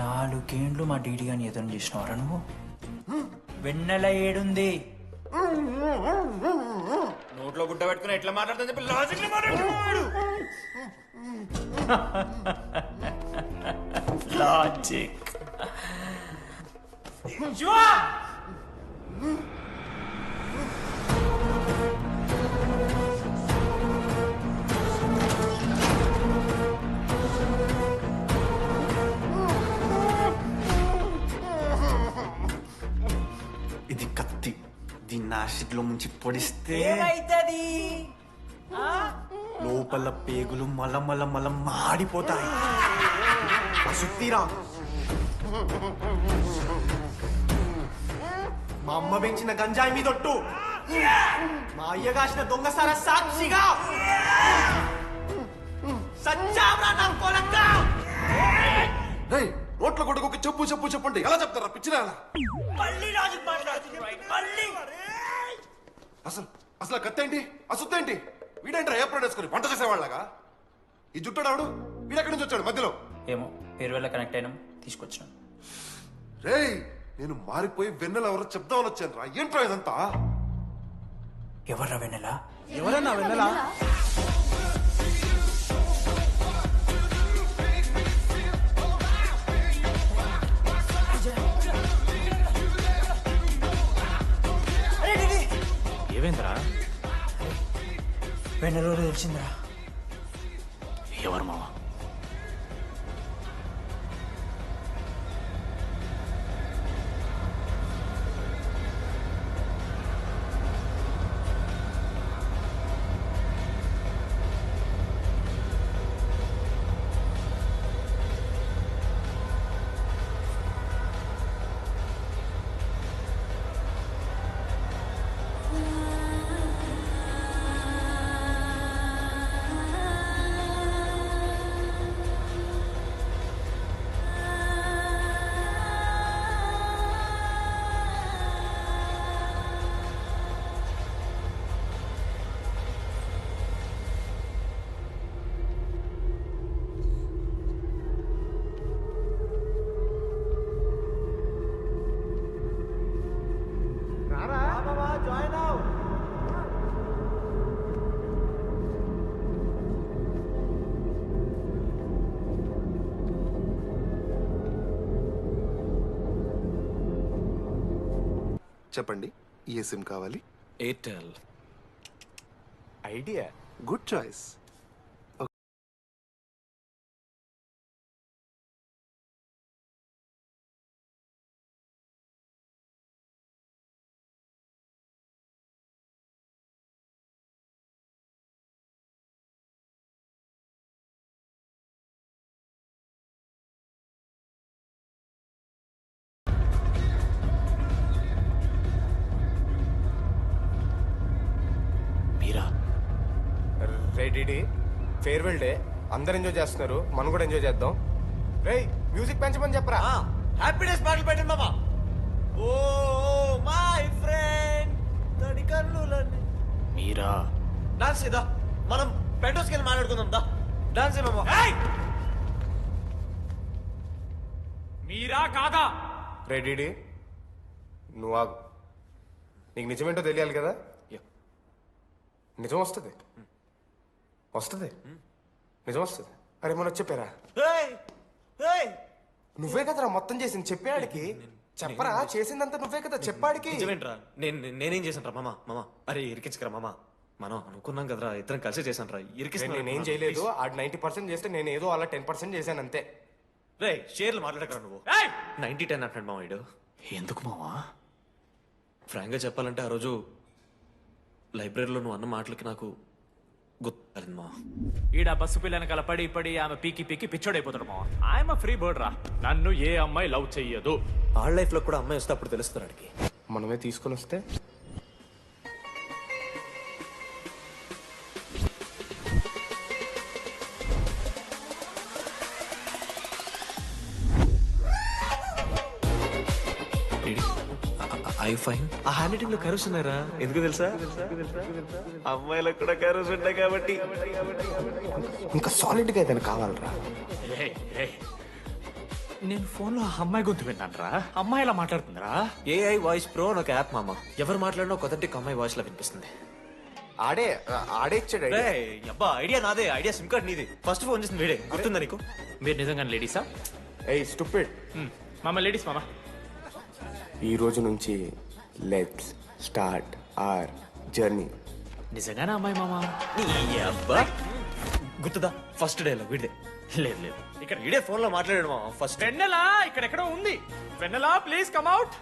నాలుగేండ్లు మా డీడీ గాని ఎదురు చేసినవారా నువ్వు? వెన్నెల ఏడుంది? నోట్లో గుడ్డ పెట్టుకుని ఎట్లా మాట్లాడుతుంది చెప్పి లాజిక్ మాట్లాడుతున్నాడు. లాజిక్ ఇది కత్తి, దీన్ని యాసిడ్ లో ముంచి పొడిస్తే ఏమైతది? లోపల పేగులు మల మాడిపోతాయి. సుత్తిరా, మా అమ్మ పెంచిన గంజాయి మీదొట్టు, మా అయ్య కాసిన దొంగసార సాక్షిగా సచ్చావ్రా నా కొలక్కా. నోట్ల కొడుకు చెప్పు చెప్పు చెప్పండి, ఎలా చెప్తారా పిచ్చిరా? అసలు అసలు కత్తేంటి, అసుత్తేంటి? వీడేంట్రా ఏప్రిల్ వేసుకుని వంట చేసేవాళ్ళగా? ఈ జుట్టాడు వీడెక్కడి నుంచి వచ్చాడు మధ్యలో? ఏమో పేరు వల్ల కనెక్ట్ అయినాం, తీసుకొచ్చినాం. రేయ్, నేను మారిపోయి వెన్నెల ఎవరో చెప్దామని వచ్చాను రా. ఏంట్రా ఇదంతా? ఎవర్రా వెన్నెల? ఎవరన్నా వెన్నెలా? ఏమైందిరా? వెన్నెల తెలిసిందిరా. ఎవరు మావా? చెప్పండి, ఏ సిమ్ కావాలి? ఎయిర్టెల్. Idea, good choice. రేయ్, ఫేర్వెల్ డే, అందరు ఎంజాయ్ చేస్తున్నారు, మనం కూడా ఎంజాయ్ చేద్దాం. రేయ్, మ్యూజిక్ పెంచమని చెప్పరా. హ్యాపీనెస్ పాటలు పెట్టండి మామా. ఓ మై ఫ్రెండ్, తడి కన్నులన్నీ. మీరా? డాన్స్ చేద్దాం, మనం పెంటోస్కి వెళ్ళి మాట్లాడుకుందాం. దా డాన్స్ మామా. మీరా కాదా? రెడీ, నువ్వు ఆగు. నీకు నిజమేంటో తెలియాలి కదా. నిజం వస్తుంది, నిజం వస్తుంది. అరే మొన్న చెప్పారా? నువ్వే కదరా మొత్తం చేసింది, చెప్పాడికి చెప్పరా. చేసిందంతా నువ్వే కదా, చెప్పాడికి. నేనేం చేశాను రా మామ? అరే ఇరికించకరా మామ, మనం అనుకున్నాం కదరా, ఇద్దరం కలిసి చేశాను రా. నేనేం చేయలేదు, ఆడు 90% చేస్తే నేను ఏదో అలా 10% చేశాను అంతే. రే షేర్లు మాట్లాడకరా నువ్వు. 90-10 అంటాడు మామ వీడు. ఎందుకు మావా? ఫ్రాంక్ గా చెప్పాలంటే ఆ రోజు లైబ్రరీలో నువ్వు అన్న మాటలకి నాకు గుర్తు మా. ఈడ బస్సు పిల్లని కలపడి పడి ఆమె పీకి పిచ్చోడైపోతాడు మా. ఆయమ ఫ్రీ బర్డ్ రా, నన్ను ఏ అమ్మాయి లవ్ చెయ్యదు. ఆళ్ళ లైఫ్ లో కూడా అమ్మాయి వస్తే అప్పుడు తెలుస్తుంది వాడికి. మనమే తీసుకొని వస్తే ఐ ఫైన్ ఆ హ్యాండ్ రైటింగ్ లో కరోస్ ఉన్నారా? ఎందుకు తెలుసా? అమ్మాయిలకు కూడా కరోస్ ఉంటాయి కాబట్టి. ఇంకా సాలిడ్ గా ఏదైనా కావాలరా. ఏయ్, ఏయ్. నేను ఫోన్ లో అమ్మాయి గొంతు విన్నానరా. అమ్మాయి ఎలా మాట్లాడుతుందిరా? ఏఐ వాయిస్ ప్రో అని ఒక యాప్ మామ. ఎవరు మాట్లాడినా ఒక అథెంటిక్ అమ్మాయి వాయిస్ లా వినిపిస్తుంది. ఆడే ఇచ్చాడు idea. రేయ్, అబ్బా ఐడియా నాదే, ఐడియా సిమ్ కార్డ్ నీది. ఫస్ట్ ఫోన్ చేసింది వీడే, గుర్తుందా నీకు? మీరు నిజంగా లేడీసా? ఏయ్ స్టూపిడ్. మామ లేడీస్ మామ. ఈ రోజు నుంచి లెట్స్ స్టార్ట్ అవర్ జర్నీ. నిజంగానే అమ్మాయి మామ? నీ అబ్బా గుర్తుదా ఫస్ట్ డే లో వీడిదే. లేదు లేదు. ఇక్కడ వీడే ఫోన్ లో మాట్లాడాడు మామ ఫస్ట్. వెన్నెలా ఇక్కడెక్కడో ఉంది. వెన్నెలా ప్లీజ్ కమ్ అవుట్.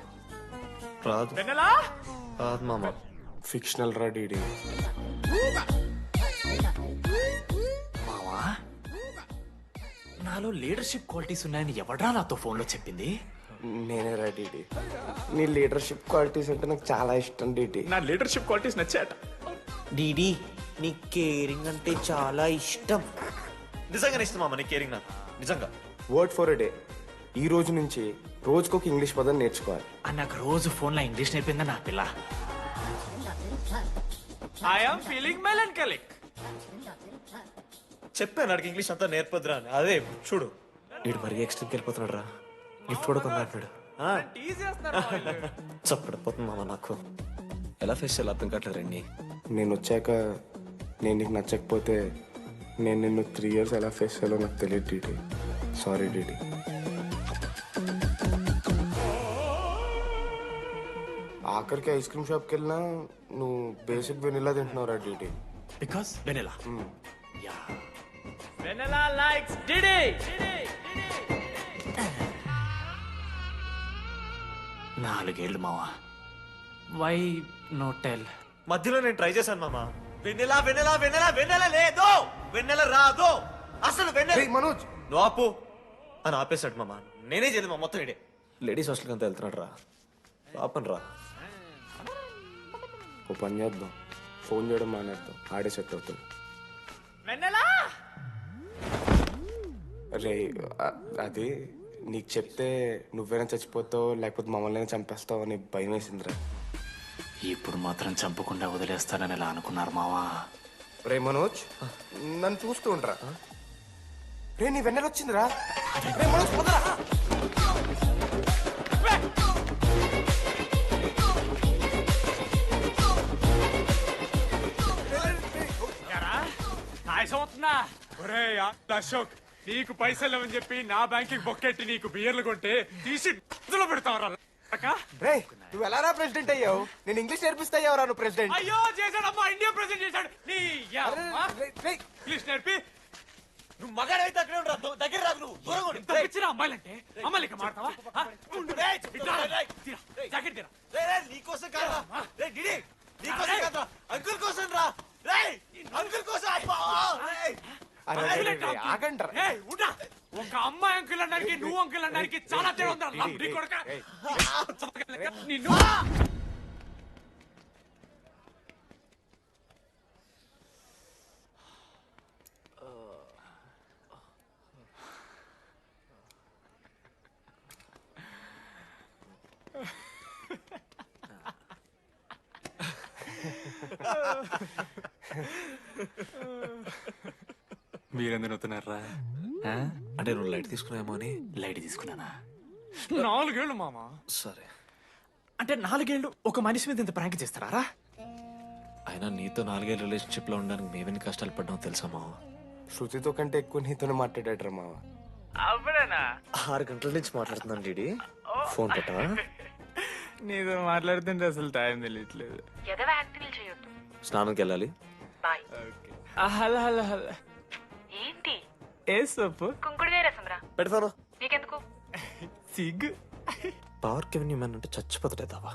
రాదు వెన్నెలా రాదు మామ. ఫిక్షనల్ రా డీడీ. మావా నాలో లీడర్షిప్ క్వాలిటీస్ ఉన్నాయని ఎవడ్రా నాతో ఫోన్ లో చెప్పింది? నేనే రా డీడీ. నీ లీడర్షిప్ క్వాలిటీస్ అంటే నాకు చాలా ఇష్టం డీడీ. నా లీడర్షిప్ క్వాలిటీస్ నచ్చాట. డీడీ నీ కేరింగ్ అంటే చాలా ఇష్టం. నిజంగానే ఇష్టం మామ నీ కేరింగ్ నాకు, నిజంగా. Word for a day. ఈ రోజు నుంచి రోజుకొక ఇంగ్లీష్ పదం నేర్చుకోవాలి. నాకు రోజు ఫోన్ లో ఇంగ్లీష్ నేర్పిందా నా పిల్ల. I'm feeling melancholic. చెప్పాను నాకు ఇంగ్లీష్ అంతా నేర్పొద్దురా అని. అదే చూడు వీడు మరీ ఎక్స్ట్రీమ్కి వెళ్ళిపోతున్నాడు రా. గిఫ్ట్ కూడా కొన్నాడు. చప్పడిపోతుంది మామ నాకు. ఎలా ఫేస్ చేయాలి అర్థం కావట్లేదు రండి. నేను వచ్చాక నేను నీకు నచ్చకపోతే నేను నిన్ను 3 years ఎలా ఫేస్ చేయాలో నాకు తెలియదు డీడీ. Sorry DD. ఆఖరికి ఐస్ క్రీమ్ షాప్కి వెళ్ళినా నువ్వు బేసిక్ వెనిలా తింటున్నావు రా DD. Because Vennela. Yeah Vennela likes DD. 4 ఏళ్ళు మావా. Why no tell? మధ్యలో నేను ట్రై చేశాను మామ. వెన్నెల వెన్నెల వెన్నెల వెన్నెల లేదు, వెన్నెల రాదు, అసలు వెన్నెల. మనోజ్ నువ్వు ఆపు అని ఆపేశాడు మామ. నేనే చేయలేదు మా మొత్తం ఇడే. లేడీస్ హాస్టల్కి అంతా వెళ్తున్నాడు రా. పాపన్ రా. ఓ పని చేద్దాం, ఫోన్ చేయడం మానేద్దాం. ఆడే సెట్ అవుతాం. వెన్నెలా రే అది నీకు చెప్తే నువ్వైనా చచ్చిపోతావు లేకపోతే మమ్మల్ని చంపేస్తావు అని భయం వేసిందిరా. ఇప్పుడు మాత్రం చంపకుండా వదిలేస్తానని ఎలా అనుకున్నారు మావా? రే మనోజ్ నన్ను చూస్తూ ఉండరా. రే నీ వెన్నెల వచ్చిందిరా. రే మనోజ్ పోదరా. అశోక్ నీకు పైసలు అని చెప్పి నా బ్యాంకింగ్ బొక్కెట్టి నీకు బియర్లు కొంటే తీసి పెడతావరా? రే నువ్వు ఎలా రా ప్రెసిడెంట్ అయ్యావు? నేను ఇంగ్లీష్ నేర్పిస్తా అయ్యావు నువ్వు ప్రెసిడెంట్. అయ్యో చేశాడమ్మా, ఇండియా ప్రెసిడెంట్ చేశాడు. నీ ఇంగ్లీష్ నేర్పి నువ్వు మగాడైతే అక్కడే ఉండరా, దగ్గర రాదు. నువ్వు దూరంగా ఉండు. తప్పించిన అమ్మాయిలంటే అమ్మాయిలకి మాడతావా? జాకెట్ తీరా. నీకోసం కాదురా. రేయ్ డిడి, నీకోసం కాదురా, అంకుల్ కోసం రా. రేయ్ అంకుల్ కోసం. ఆగంటారా? ఏయ్, ఉండా. ఒక అమ్మాయి అంకుల్ అనడానికి నువ్వు అంకుల్ అనడానికి చాలా తేడా ఉందా? నీ కొడుక. నిన్ను మీరెందుకు నవ్వుతున్నారా? అంటే నువ్వు లైట్ తీసుకున్నామో అని. లైట్ తీసుకున్నానా? 4 ఏళ్ళు మామా. సరే అంటే 4 ఏళ్ళు ఒక మనిషి మీద ఇంత ప్రాంక్ చేస్తారా? అయినా నీతో 4 ఏళ్ళ రిలేషన్షిప్ లో ఉండడానికి మేమెన్ని కష్టాలు పడ్డామో తెలుసా మావ. శృతితో కంటే ఎక్కువ నీతోనే మాట్లాడాడు మావ. అవునా? 6 గంటల నుంచి మాట్లాడుతున్నాను డీడీ. ఫోన్ పెట్టవా? నీతో మాట్లాడుతుంటే అసలు టైం తెలియట్లేదు. స్నానంకి వెళ్ళాలి. Hello hello hello. ఏంటి? ఏ సొప్పు? కుంకుడుగాయ రసంరా. పెడతాను. నీకెందుకు? సిగ్గు. పవర్ కెవెన్యూ మ్యాన్ అంటే చచ్చిపోతాడే దావా.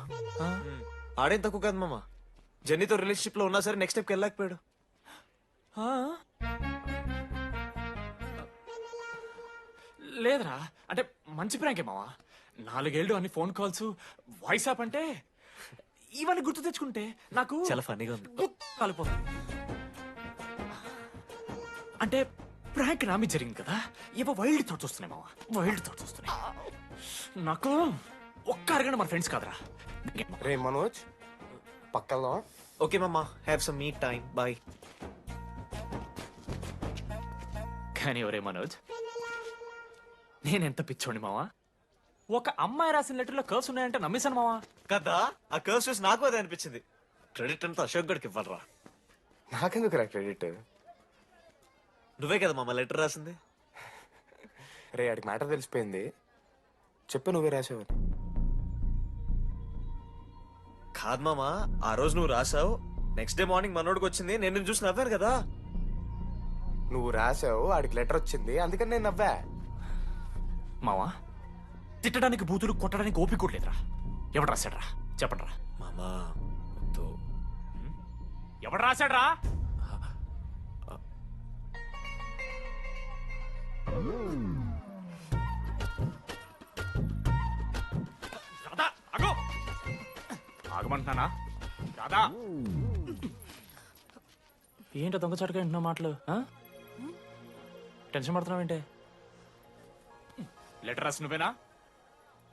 ఆడేం తక్కువ కాదు మామ. జెన్నీతో రిలేషన్షిప్ లో ఉన్నా సరే నెక్స్ట్ స్టెప్కి వెళ్ళలేకపోయాడు. లేదురా, అంటే మంచి ప్రాంకే మావా. 4 ఏళ్ళు అన్ని ఫోన్ కాల్స్, వాయిస్ యాప్ అంటే ఇవన్నీ గుర్తు తెచ్చుకుంటే నాకు చాలా ఫన్నీగా ఉంది. కాలిపోతుంది. అంటే ప్రాంక్ నామి జరిగింది కదా, ఇవ వైల్డ్ థాట్స్ వస్తున్నాయి మావా. వైల్డ్ థాట్స్ వస్తున్నాయి నాకు. ఒక్క అరగంట మన ఫ్రెండ్స్ కాదరా. రే మనోజ్ పక్కలో ఓకే మామా, have some me time, bye. కానీ ఒరే మనోజ్, నేనెంత పిచ్చోండి మావా. ఒక అమ్మాయి రాసిన లెటర్లో కర్వ్స్ ఉన్నాయంటే నమ్మేశాను మావా. కదా, ఆ కర్వ్స్ చూసి నాకు అదే అనిపించింది. క్రెడిట్ అంతా అశోక్ గడికి ఇవ్వరా. నాకెందుకు రా క్రెడిట్? నువ్వే కదా మామ లెటర్ రాసింది. రే ఆడికి మ్యాటర్ తెలిసిపోయింది, చెప్పు నువ్వే రాసావు. కాదు మామా, ఆ రోజు నువ్వు రాసావు, నెక్స్ట్ డే మార్నింగ్ మనోడికి వచ్చింది, నేను నిన్ను చూసి నవ్వాను కదా. నువ్వు రాసావు, ఆడికి లెటర్ వచ్చింది, అందుకని నేను నవ్వా. మావా, తిట్టడానికి బూతులు కొట్టడానికి ఓపిక కూడా లేదురా. ఎవడు రాశాడ్రా చెప్పండి రా. మామా వద్దు. ఎవడు రాశాడ్రా? రాధా, ఆగు. ఆగమంటున్నానా? రాధా, ఏంటో దొంగచాటుగా వింటున్నావు మాటలు? టెన్షన్ పడుతున్నావు ఏంటే? లెటర్ రాసి నువ్వేనా?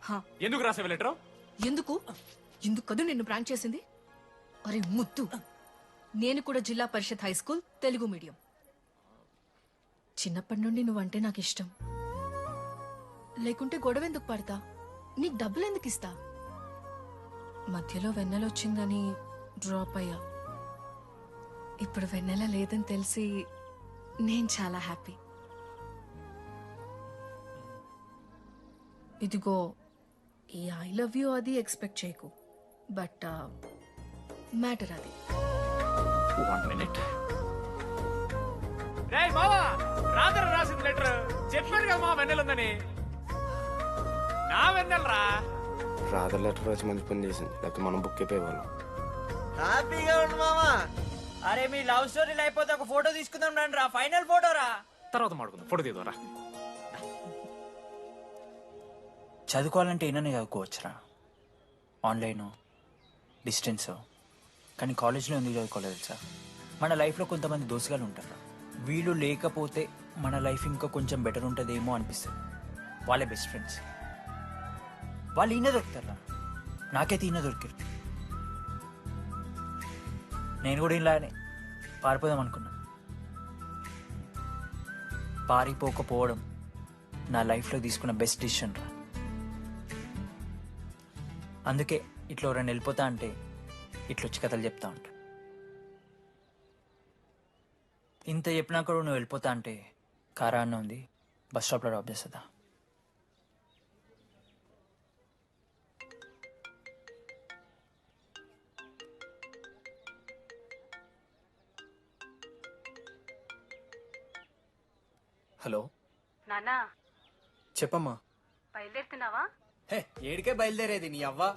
హా. ఎందుకు రాసావు లెటర్? ఎందుకు ఎందుకు కదూ నిన్ను ప్రాంక్ చేసింది? అరే ముద్దు, నేను కూడా జిల్లా పరిషత్ హై స్కూల్ తెలుగు మీడియం. చిన్నప్పటి నుండి నువ్వంటే నాకు ఇష్టం. లేకుంటే గొడవ ఎందుకు పడతా? నీకు డబ్బులు ఎందుకు ఇస్తా? మధ్యలో వెన్నెలొచ్చిందని డ్రాప్ అయ్యా. ఇప్పుడు వెన్నెల లేదని తెలిసి నేను చాలా హ్యాపీ. ఇదిగో ఈ ఐ లవ్ యూ అది ఎక్స్పెక్ట్ చేయకు, బట్ మ్యాటర్ అది. 1 minute. రేయ్ మావా, రాత్రి రాసిన లెటర్ చెప్పాను కదా మా వెన్నెలుందని. నా వెన్నెలరా. రాధ లెటర్ రాసి మంచి పని చేసింది, లేకపోతే మనం బుక్ అయిపోయేవాళ్ళం. హ్యాపీగా ఉండు మామా. అరే మీ లవ్ స్టోరీ అయిపోతే ఒక ఫోటో తీసుకుందాం రండి రా, ఫైనల్ ఫోటో రా. తర్వాత మాడుకుందాం, ఫోటో తీద్దాం. చదువుకోవాలంటే ఏమైనా చదువుకోవచ్చురా, ఆన్లైన్ డిస్టెన్స్. కానీ కాలేజ్లో ఎందుకు చదువుకోలేదు తెలుసా? మన లైఫ్లో కొంతమంది దోస్తుగాలు ఉంటారు, వీళ్ళు లేకపోతే మన లైఫ్ ఇంకా కొంచెం బెటర్ ఉంటుందేమో అనిపిస్తుంది. వాళ్ళే బెస్ట్ ఫ్రెండ్స్. వాళ్ళు ఈయన దొరుకుతారా, నాకైతే ఈయన దొరికారు. నేను కూడా ఇలానే పారిపోదాం అనుకున్నా. పారిపోకపోవడం నా లైఫ్లో తీసుకున్న బెస్ట్ డిసిషన్ రా. అందుకే ఇట్లా ఎవరైనా వెళ్ళిపోతా అంటే ఇట్లొచ్చి కథలు చెప్తా ఉంటా. ఇంత చెప్పినా కూడా నువ్వు వెళ్ళిపోతా అంటే కారా అన్న ఉంది, బస్ స్టాప్లో డ్రాప్ చేస్తుందా? హలో నానా, చెప్పమ్మా. బయలుదేరుతున్నావా? హే ఏడికే బయలుదేరేది నీ అవ్వ?